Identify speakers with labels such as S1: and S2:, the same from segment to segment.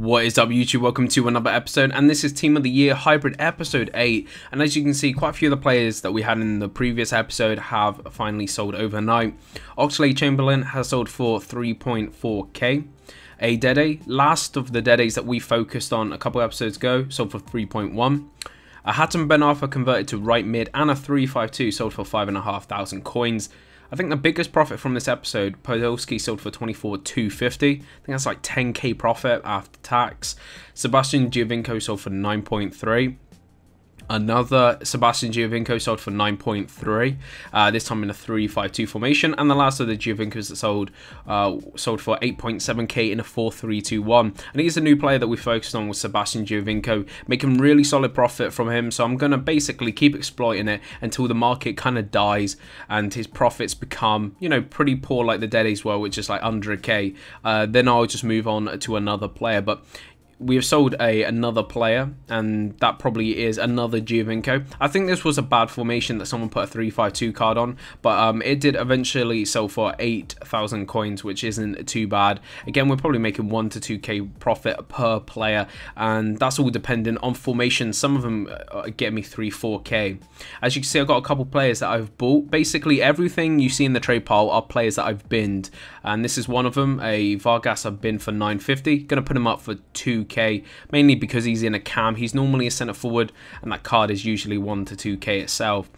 S1: What is up, YouTube? Welcome to another episode, and this is Team of the Year Hybrid episode 8. And as you can see, quite a few of the players that we had in the previous episode have finally sold overnight. Oxlade-Chamberlain has sold for 3.4k. A Dede, last of the Dedes that we focused on a couple episodes ago, sold for 3.1. A Hatem Ben Arfa converted to right mid, and a 352 sold for 5,500 coins. I think the biggest profit from this episode, Podolski sold for 24,250. I think that's like 10k profit after tax. Sebastian Giovinco sold for 9.3. Another Sebastian Giovinco sold for 9.3, this time in a 3-5-2 formation, and the last of the Giovincos that sold for 8.7k in a 4-3-2-1. And he's a new player that we focused on with Sebastian Giovinco, making really solid profit from him. So I'm going to basically keep exploiting it until the market kind of dies and his profits become, you know, pretty poor like the Dedes were, which is like under a k. Then I'll just move on to another player. But we have sold another player, and that probably is another Giovinco. I think this was a bad formation that someone put a 3-5-2 card on, but it did eventually sell for 8,000 coins, which isn't too bad. Again, we're probably making 1 to 2k profit per player, and that's all dependent on formation. Some of them get me 3-4k. As you can see, I've got a couple players that I've bought. Basically, everything you see in the trade pile are players that I've binned, and this is one of them. A Vargas I've binned for 950. Gonna put him up for 2k. Mainly because he's in a cam. He's normally a centre forward, and that card is usually 1 to 2k itself.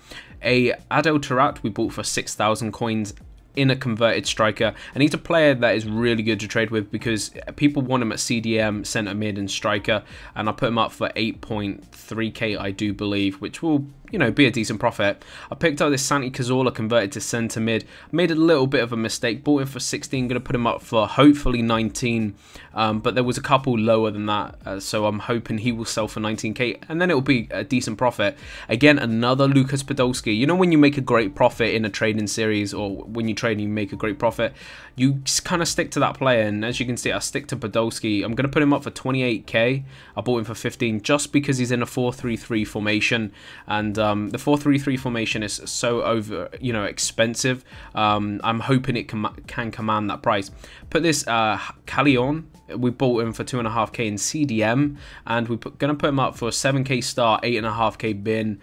S1: A Adel Taarabt we bought for 6,000 coins in a converted striker, and he's a player that is really good to trade with because people want him at CDM, centre mid and striker, and I put him up for 8.3k I do believe, which will, you know, be a decent profit. I picked up this Santi Cazorla converted to centre mid, made a little bit of a mistake, bought him for 16, going to put him up for hopefully 19, but there was a couple lower than that, so I'm hoping he will sell for 19k, and then it will be a decent profit. Again, another Lucas Podolski. You know, when you make a great profit in a trading series, or when you trade and you make a great profit, you kind of stick to that player, and as you can see, I stick to Podolski. I'm going to put him up for 28k. I bought him for 15 just because he's in a 4-3-3 formation, and the 4-3-3 formation is so expensive. I'm hoping it can command that price. Put this Callion, we bought him for 2.5k in CDM, and we're going to put him up for 7k start, 8.5k bin,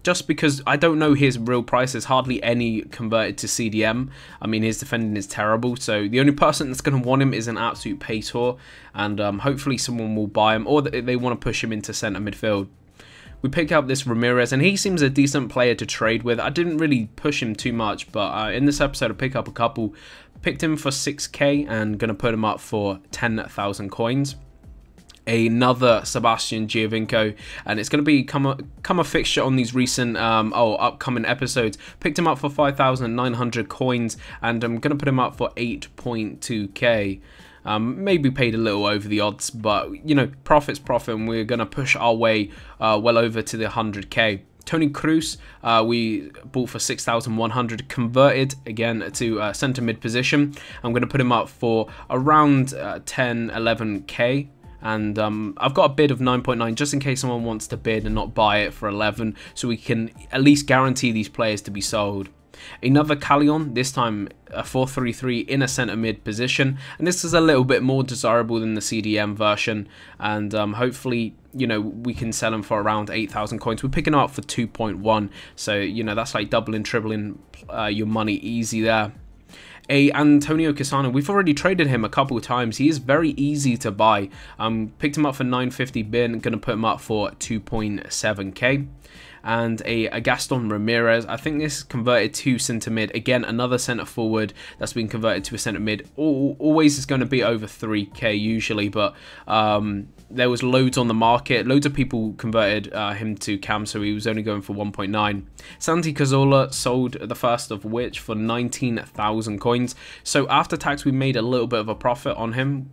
S1: just because I don't know his real price. There's hardly any converted to CDM. I mean, his defending is terrible, so the only person that's going to want him is an absolute pace whore, and hopefully someone will buy him, or they want to push him into centre midfield. We pick up this Ramirez, and he seems a decent player to trade with. I didn't really push him too much, but in this episode I pick up a couple. Picked him for 6k and going to put him up for 10,000 coins. Another Sebastian Giovinco, and it's going to become a fixture on these recent upcoming episodes. Picked him up for 5,900 coins, and I'm going to put him up for 8.2k. Maybe paid a little over the odds, but you know, profit's profit, and we're going to push our way well over to the 100k. Tony Cruz, we bought for 6,100, converted again to centre mid position. I'm going to put him up for around 10-11k. And I've got a bid of 9.9 just in case someone wants to bid and not buy it for 11, so we can at least guarantee these players to be sold. Another Callion, this time a 4-3-3 in a centre mid position, and this is a little bit more desirable than the CDM version, and hopefully, you know, we can sell them for around 8,000 coins. We're picking up for 2.1, so you know, that's like doubling, tripling your money easy there. A Antonio Cassano, we've already traded him a couple of times. He is very easy to buy. Picked him up for 950 bin, gonna put him up for 2.7k. And a Gaston Ramirez, I think this converted to centre mid. Again, another centre forward that's been converted to a centre mid. Always is going to be over 3k usually, but there was loads on the market. Loads of people converted him to cam, so he was only going for 1.9. Santi Cazorla sold, the first of which, for 19,000 coins. So after tax, we made a little bit of a profit on him,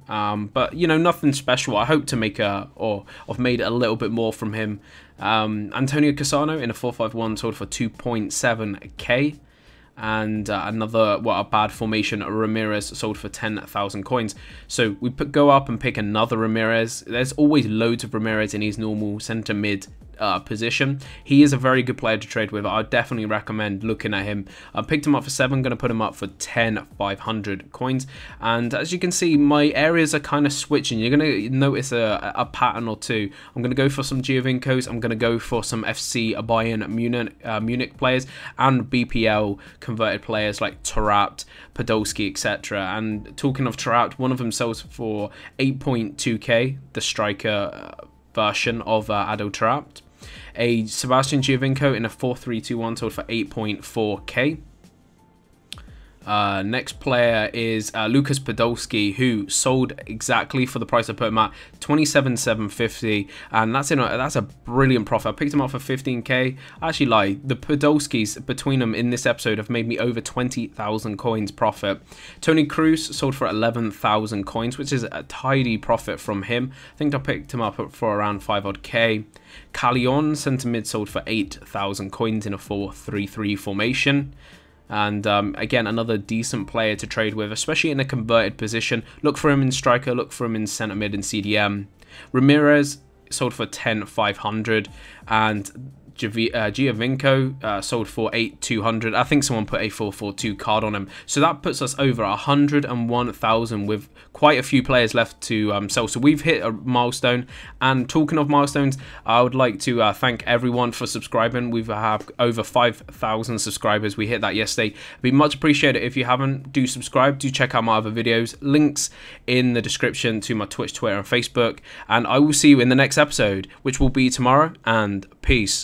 S1: but you know, nothing special. I hope to make I've made a little bit more from him. Antonio Cassano in a 4-5-1 sold for 2.7k. and another, a bad formation, Ramirez, sold for 10,000 coins. So we go up and pick another Ramirez. There's always loads of Ramirez in his normal center mid position. He is a very good player to trade with. I definitely recommend looking at him. I picked him up for 7, going to put him up for 10,500 coins. And as you can see, my areas are kind of switching. You're going to notice a pattern or two. I'm going to go for some Giovincos. I'm going to go for some FC Bayern Munich players and BPL converted players like Taarabt, Podolski, etc. And talking of Taarabt, one of them sells for 8.2k, the striker version of Adel Taarabt. A Sebastian Giovinco in a 4-3-2-1 sold for 8.4k. Next player is Lucas Podolski, who sold exactly for the price I put him at, 27,750, and that's a brilliant profit. I picked him up for 15k. I actually lie, the Podolskis between them in this episode have made me over 20,000 coins profit. Tony Cruz sold for 11,000 coins, which is a tidy profit from him. I think I picked him up for around 5 odd k. Callejon centre mid sold for 8,000 coins in a 4-3-3 formation. And again, another decent player to trade with, especially in a converted position. Look for him in striker, look for him in centre mid and CDM. Ramirez sold for 10,500, and Giovinco sold for 8,200. I think someone put a 442 card on him. So that puts us over 101,000 with quite a few players left to sell. So we've hit a milestone. And talking of milestones, I would like to thank everyone for subscribing. We have over 5,000 subscribers. We hit that yesterday. It'd be much appreciated if you haven't. Do subscribe. Do check out my other videos. Links in the description to my Twitch, Twitter, and Facebook. And I will see you in the next episode, which will be tomorrow. And peace.